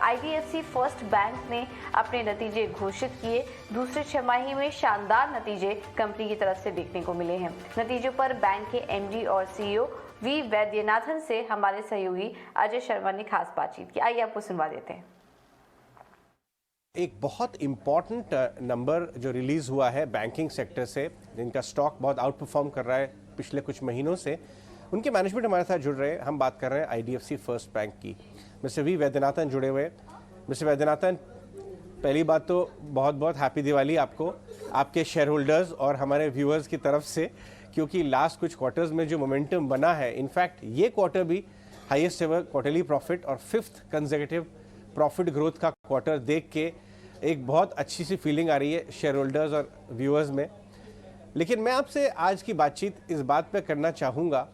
IDFC first bank ने अपने नतीजे घोषित किए। दूसरे छमाही में शानदार नतीजे कंपनी की तरफ से देखने को मिले हैं। नतीजों पर बैंक के एमडी और सीईओ वी वैद्यनाथन से हमारे सहयोगी अजय शर्मा ने खास बातचीत की। आइए आपको सुनवा देते हैं। एक बहुत इम्पॉर्टेंट नंबर जो रिलीज़ हुआ है बैंकिंग सेक्टर से, जिनका स्टॉक बहुत आउट परफॉर्म कर रहा है पिछले कुछ महीनों से, उनके मैनेजमेंट हमारे साथ जुड़ रहे हैं। हम बात कर रहे हैं आईडीएफसी फर्स्ट बैंक की। मिस्टर वी वैद्यनाथन जुड़े हुए। मिस्टर वैद्यनाथन, पहली बात तो बहुत बहुत हैप्पी दिवाली आपको, आपके शेयर होल्डर्स और हमारे व्यूअर्स की तरफ से, क्योंकि लास्ट कुछ क्वार्टर्स में जो मोमेंटम बना है, इनफैक्ट ये क्वार्टर भी हाईएस्ट एवर क्वार्टरली प्रॉफिट और 5th कंसेक्यूटिव प्रॉफिट ग्रोथ का क्वार्टर देख के एक बहुत अच्छी सी फीलिंग आ रही है शेयर होल्डर्स और व्यूअर्स में। लेकिन मैं आपसे आज की बातचीत इस बात पे करना चाहूँगा,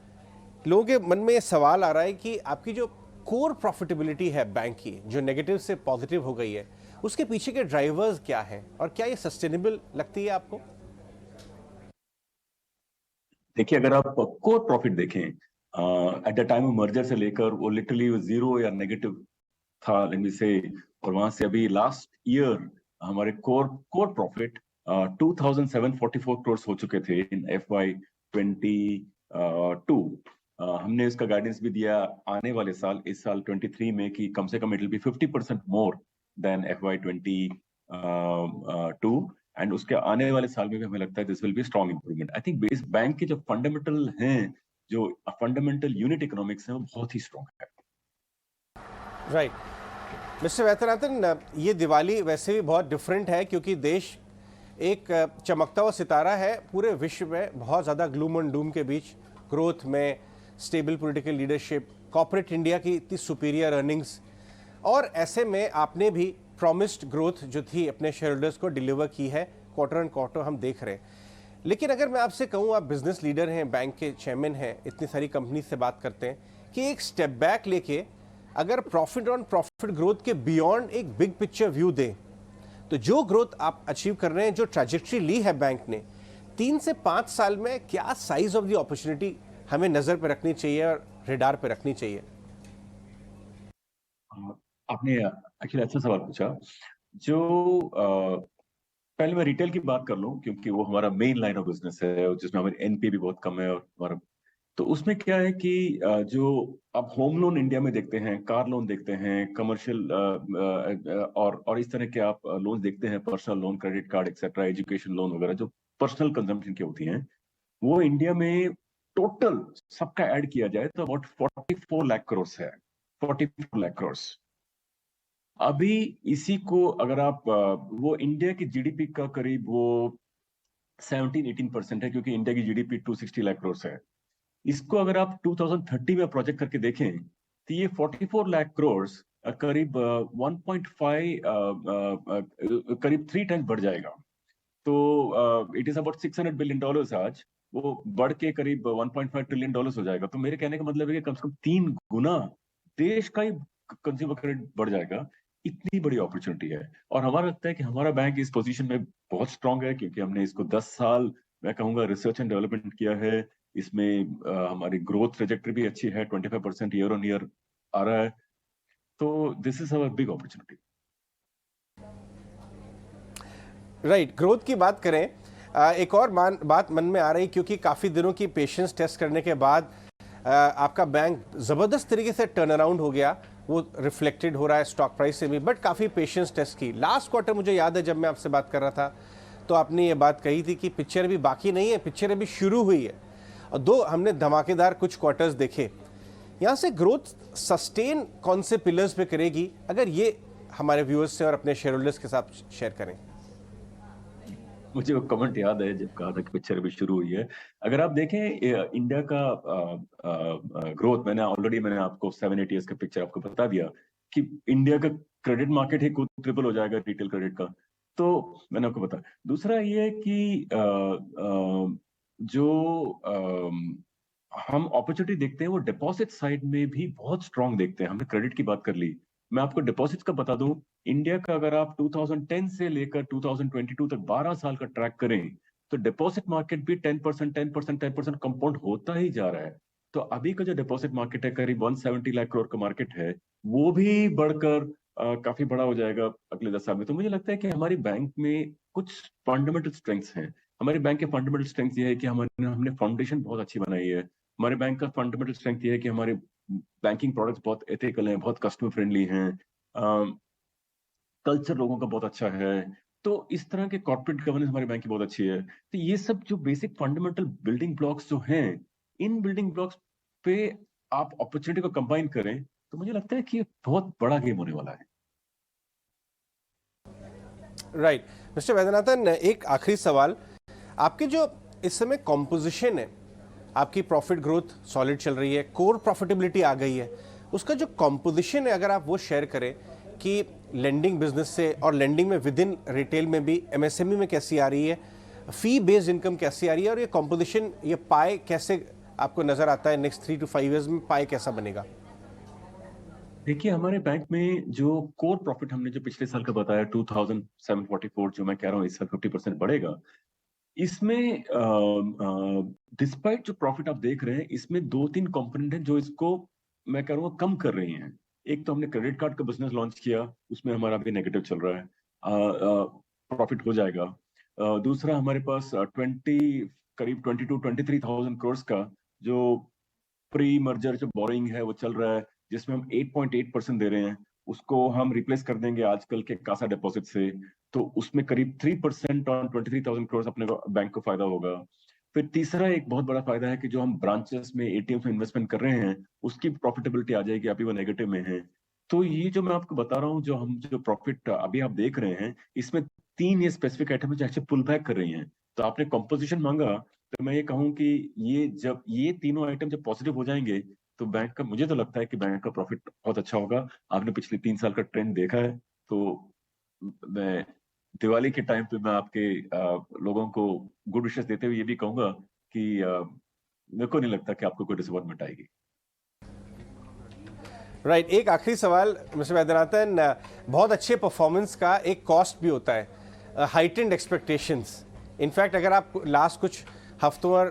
लोगों के मन में ये सवाल आ रहा है कि आपकी जो कोर प्रॉफिटेबिलिटी है बैंक की, जो नेगेटिव से पॉजिटिव हो गई है, उसके पीछे के ड्राइवर्स क्या हैं और क्या ये सस्टेनेबल लगती है आपको? देखिए, अगर आप कोर प्रॉफिट देखें at the time of merger से लेकर वो लिटरली जीरो या नेगेटिव था, लेट मी से, और वहां से अभी लास्ट ईयर हमारे कोर प्रॉफिट 2744 करोड़ हो चुके थे इन FY22। हमने इसका गाइडेंस भी दिया आने वाले साल, इस साल 23 में, कि कम से कम it will be 50% more than FY22, and उसके आने वाले साल में भी हमें लगता है this will be strong improvement. I think base bank के जो फंडामेंटल हैं, जो फंडामेंटल यूनिट इकोनॉमिक्स हैं, वो बहुत ही स्ट्रॉन्ग है। राइट। मिस्टर वैद्यनाथन, ये दिवाली वैसे भी बहुत डिफरेंट है क्योंकि देश एक चमकता हुआ सितारा है पूरे विश्व में, बहुत ज़्यादा ग्लूम एंड डूम के बीच, ग्रोथ में, stable political leadership, corporate India की इतनी सुपीरियर अर्निंग्स, और ऐसे में आपने भी प्रॉमिस्ड ग्रोथ जो थी अपने शेयर होल्डर्स को डिलीवर की है, क्वार्टर एंड क्वार्टर हम देख रहे हैं। लेकिन अगर मैं आपसे कहूँ, आप बिजनेस लीडर हैं, बैंक के चेयरमैन हैं, इतनी सारी कंपनी से बात करते हैं, कि एक स्टेप बैक लेके अगर प्रॉफिट ऑन प्रॉफिट ग्रोथ के बियॉन्ड एक बिग पिक्चर व्यू दें, तो जो ग्रोथ आप अचीव कर रहे हैं, जो ट्रैजेक्टरी ली है बैंक ने 3 से 5 साल में, क्या साइज ऑफ द अपॉर्चुनिटी हमें नजर पे रखनी चाहिए और रेडार पे रखनी चाहिए? आपने एक्चुअली अच्छा सवाल पूछा। जो पहले मैं रिटेल की बात कर लूं, क्योंकि वो हमारा मेन लाइन ऑफ बिजनेस है, जिसमें हमारी एनपी भी बहुत कम है, और हमारा, तो उसमें क्या है कि जो आप होम लोन इंडिया में देखते हैं, कार लोन देखते हैं, कमर्शियल और इस तरह के आप लोन देखते हैं, personal loan, credit card etcetera, education loan वगैरह, जो पर्सनल कंजम्पशन की होती हैं, वो इंडिया में टोटल सबका ऐड किया जाए तो अबाउट 44 लाख करोड़ है। 44 लाख करोड़। अभी इसी को अगर आप वो इंडिया की जीडीपी का करीब वो 17-18% है, क्योंकि इंडिया की जीडीपी 260 लाख करोड़ है। इसको अगर आप 2030 में प्रोजेक्ट करके देखें, तो ये 44 लाख करोड़ करीब 1.5 करीब 3 टाइम्स बढ़ जाएगा। तो इट इज अबाउट $600 बिलियन आज, वो बढ़ के करीब $1.5 ट्रिलियन हो जाएगा। तो मेरे कहने का मतलब है कि कम से कम 3 गुना देश का ही कंज्यूमर क्रेडिट बढ़ जाएगा। इतनी बड़ी अपॉर्चुनिटी है, और हमारा लगता है कि हमारा बैंक इस पोजीशन में बहुत स्ट्रांग है, क्योंकि हमने इसको 10 साल मैं कहूंगा रिसर्च एंड डेवलपमेंट किया है। इसमें हमारी ग्रोथ ट्रेजेक्टरी भी अच्छी है, 25% ईयर ऑन ईयर आ रहा है। तो this is our big opportunity. Right, growth की बात करें, एक और बात मन में आ रही, क्योंकि काफ़ी दिनों की पेशेंस टेस्ट करने के बाद आपका बैंक ज़बरदस्त तरीके से टर्न अराउंड हो गया, वो रिफ्लेक्टेड हो रहा है स्टॉक प्राइस से भी, बट काफ़ी पेशेंस टेस्ट की। लास्ट क्वार्टर मुझे याद है, जब मैं आपसे बात कर रहा था तो आपने ये बात कही थी कि पिक्चर अभी बाकी नहीं है, पिक्चर अभी शुरू हुई है, और 2 हमने धमाकेदार कुछ क्वार्टर्स देखे। यहाँ से ग्रोथ सस्टेन कौन से पिलर्स पे करेगी, अगर ये हमारे व्यूअर्स से और अपने शेयर होल्डर्स के साथ शेयर करें? मुझे वो कमेंट याद है जब कहा था कि पिक्चर अभी शुरू हुई है। अगर आप देखें इंडिया का ग्रोथ, मैंने आपको 7-8 ईयर्स का पिक्चर आपको बता दिया कि इंडिया का क्रेडिट मार्केट ही ट्रिपल हो जाएगा रिटेल क्रेडिट का। तो मैंने आपको बताया। दूसरा ये है कि जो हम अपॉर्चुनिटी देखते हैं, वो डिपॉजिट साइड में भी बहुत स्ट्रांग देखते हैं। हमने क्रेडिट की बात कर ली, मैं आपको डिपॉजिट का बता दूं। इंडिया का अगर आप 2010 से लेकर 2022 तक 12 साल का ट्रैक करें, तो डिपॉजिट मार्केट भी 10% कंपाउंड होता ही जा रहा है। तो अभी का जो डिपॉजिट मार्केट है, करीब 170 लाख करोड़ का मार्केट है, वो भी बढ़कर काफी बड़ा हो जाएगा अगले 10 साल में। तो मुझे लगता है कि हमारी बैंक में कुछ फंडामेंटल स्ट्रेंथ्स हैं। हमारे बैंक के फंडामेंटल स्ट्रेंथ ये है कि हमारे हमने फाउंडेशन बहुत अच्छी बनाई है। हमारे बैंक का फंडामेंटल स्ट्रेंथ ये है कि हमारे बैंकिंग प्रोडक्ट्स बहुत एथिकल हैं, बहुत कस्टमर फ्रेंडली हैं, कल्चर लोगों का बहुत अच्छा है। तो इस तरह के कॉर्पोरेट गवर्नेंस हमारे बैंक की बहुत अच्छी है। तो ये सब जो बेसिक फंडामेंटल बिल्डिंग ब्लॉक्स जो हैं, इन बिल्डिंग ब्लॉक्स पे आप अपॉर्चुनिटी को कंबाइन करें तो मुझे लगता है कि ये बहुत बड़ा गेम होने वाला है। राइट मिस्टर वैद्यनाथन, एक आखिरी सवाल, आपके जो इस समय कॉम्पोजिशन है, आपकी प्रॉफिट ग्रोथ सॉलिड चल रही है, कोर प्रॉफिटेबिलिटी आ गई है, उसका जो कॉम्पोजिशन है अगर आप वो शेयर करें कि लेंडिंग बिजनेस से और लेंडिंग में विद इन रिटेल में भी एमएसएमई में कैसी आ रही है, फी बेस्ड इनकम कैसी आ रही है, और ये कॉम्पोजिशन, ये पाए कैसे आपको नजर आता है नेक्स्ट 3 to 5 ईयर्स में पाए कैसा बनेगा? देखिए, हमारे बैंक में जो कोर प्रॉफिट हमने जो पिछले साल का बताया 2744, जो मैं कह रहा हूँ इस साल 50% बढ़ेगा। इसमें डिस्पाइट जो प्रॉफिट आप देख रहे हैं, इसमें 2-3 कंपोनेंट हैं जो इसको मैं कह रहा हूँ कम कर रही हैं। एक तो हमने क्रेडिट कार्ड का बिजनेस लॉन्च किया, उसमें हमारा अभी नेगेटिव चल रहा है, प्रॉफिट हो जाएगा। दूसरा हमारे पास करीब 22-23,000 करोड़ का जो प्री मर्जर जो बोरिंग है वो चल रहा है, जिसमें हम 8.8% दे रहे हैं, उसको हम रिप्लेस कर देंगे आजकल के कासा डिपॉजिट से। तो उसमें करीब 3% ऑन 23,000 करोड़ अपने को बैंक को फायदा होगा। फिर तीसरा एक बहुत बड़ा फायदा है कि जो हम ब्रांचेस में एटीएम में इन्वेस्टमेंट कर रहे हैं, उसकी प्रॉफिटेबिलिटी आ जाएगी, अभी वो नेगेटिव में है। तो ये जो मैं आपको बता रहा हूँ, जो प्रॉफिट अभी आप देख रहे हैं, इसमें 3 ये स्पेसिफिक आइटम है जो एक्चुअली पुल बैक कर रही हैं। तो आपने कंपोजिशन मांगा, तो मैं ये कहूँ कि जब ये तीनों आइटम जब पॉजिटिव हो जाएंगे, तो बैंक का, मुझे तो लगता है कि बैंक का प्रॉफिट बहुत अच्छा होगा। आपने पिछले 3 साल का ट्रेंड देखा है। तो मैं दिवाली के टाइम पे मैं आपके लोगों को गुड विशेस देते हुए ये भी कहूंगा कि मेरे को नहीं लगता कि आपको कोई डिसअपॉइंटमेंट आएगी। राइट एक आखिरी सवाल मिस्टर वैद्यनाथन, बहुत अच्छे परफॉर्मेंस का एक कॉस्ट भी होता है, हाइटेंड एक्सपेक्टेशंस। इनफैक्ट अगर आप लास्ट कुछ हफ्तों और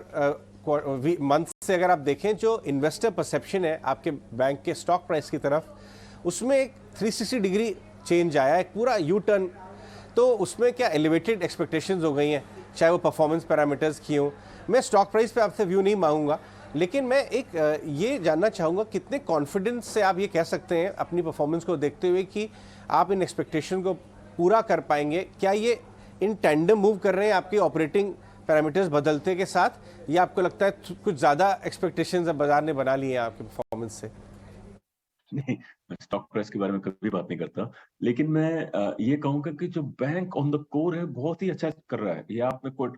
मंथ से अगर आप देखें, जो इन्वेस्टर परसेप्शन है आपके बैंक के स्टॉक प्राइस की तरफ, उसमें एक 360 डिग्री चेंज आया, एक पूरा यू टर्न। तो उसमें क्या एलिवेटेड एक्सपेक्टेशंस हो गई हैं, चाहे वो परफॉर्मेंस पैरामीटर्स की हों। मैं स्टॉक प्राइस पे आपसे व्यू नहीं मांगूंगा, लेकिन मैं एक ये जानना चाहूँगा कितने कॉन्फिडेंस से आप ये कह सकते हैं अपनी परफॉर्मेंस को देखते हुए कि आप इन एक्सपेक्टेशन को पूरा कर पाएंगे? क्या ये इन टैंडम मूव कर रहे हैं आपके ऑपरेटिंग पैरामीटर्स बदलते के साथ, या आपको लगता है कुछ ज़्यादा एक्सपेक्टेशंस अब बाजार ने बना लिए हैं आपके परफॉर्मेंस से? नहीं, मैं स्टॉक प्राइस के बारे में कभी बात नहीं करता, लेकिन मैं ये कहूंगा कि जो बैंक ऑन द कोर है बहुत ही अच्छा कर रहा है। ये आप में कोई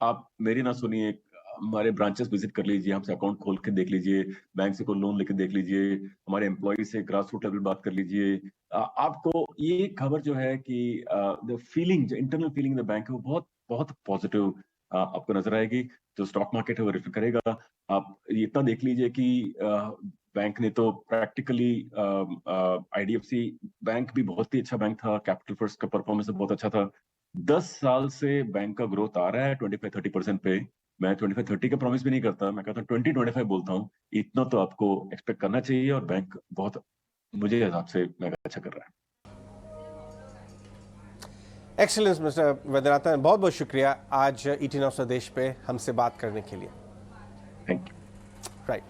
आप मेरी ना सुनिए, हमारे ब्रांचेस विजिट कर लीजिए, हमसे अकाउंट खोल के देख लीजिए, बैंक से कोई लोन लेके देख लीजिए, हमारे एम्प्लॉय से ग्रास रूट लेवल बात कर लीजिए। आपको ये खबर जो है कि द फीलिंग, जो इंटरनल फीलिंग द बैंक है, वो बहुत बहुत पॉजिटिव आपको नजर आएगी। जो स्टॉक मार्केट है वो रिफ्लेक्ट करेगा। आप ये इतना देख लीजिए कि बैंक ने तो प्रैक्टिकली आईडीएफसी बैंक भी बहुत ही अच्छा बैंक था, कैपिटल फर्स्ट का परफॉर्मेंस बहुत अच्छा था। 10 साल से बैंक का ग्रोथ आ रहा है 25-30% पे। मैं 25-30 का प्रॉमिस भी नहीं करता, मैं कहता हूँ 20-25 बोलता हूँ। इतना तो आपको एक्सपेक्ट करना चाहिए, और बैंक बहुत, मुझे हिसाब से बैंक अच्छा कर रहा है। एक्सीलेंस मिस्टर वैद्यनाथन, बहुत बहुत शुक्रिया आज ईटी न्यूज़ स्वदेश पे हमसे बात करने के लिए। Thank you. राइट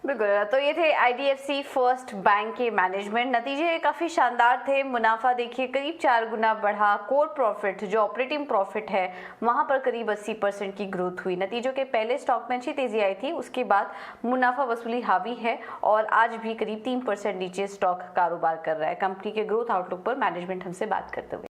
बिल्कुल, तो ये थे आईडीएफसी फर्स्ट बैंक के मैनेजमेंट। नतीजे काफ़ी शानदार थे। मुनाफा देखिए करीब 4 गुना बढ़ा। कोर प्रॉफिट जो ऑपरेटिंग प्रॉफिट है वहां पर करीब 80% की ग्रोथ हुई। नतीजों के पहले स्टॉक में अच्छी तेजी आई थी, उसके बाद मुनाफा वसूली हावी है और आज भी करीब 3% नीचे स्टॉक कारोबार कर रहा है। कंपनी के ग्रोथ आउटलुक पर मैनेजमेंट हमसे बात करते हुए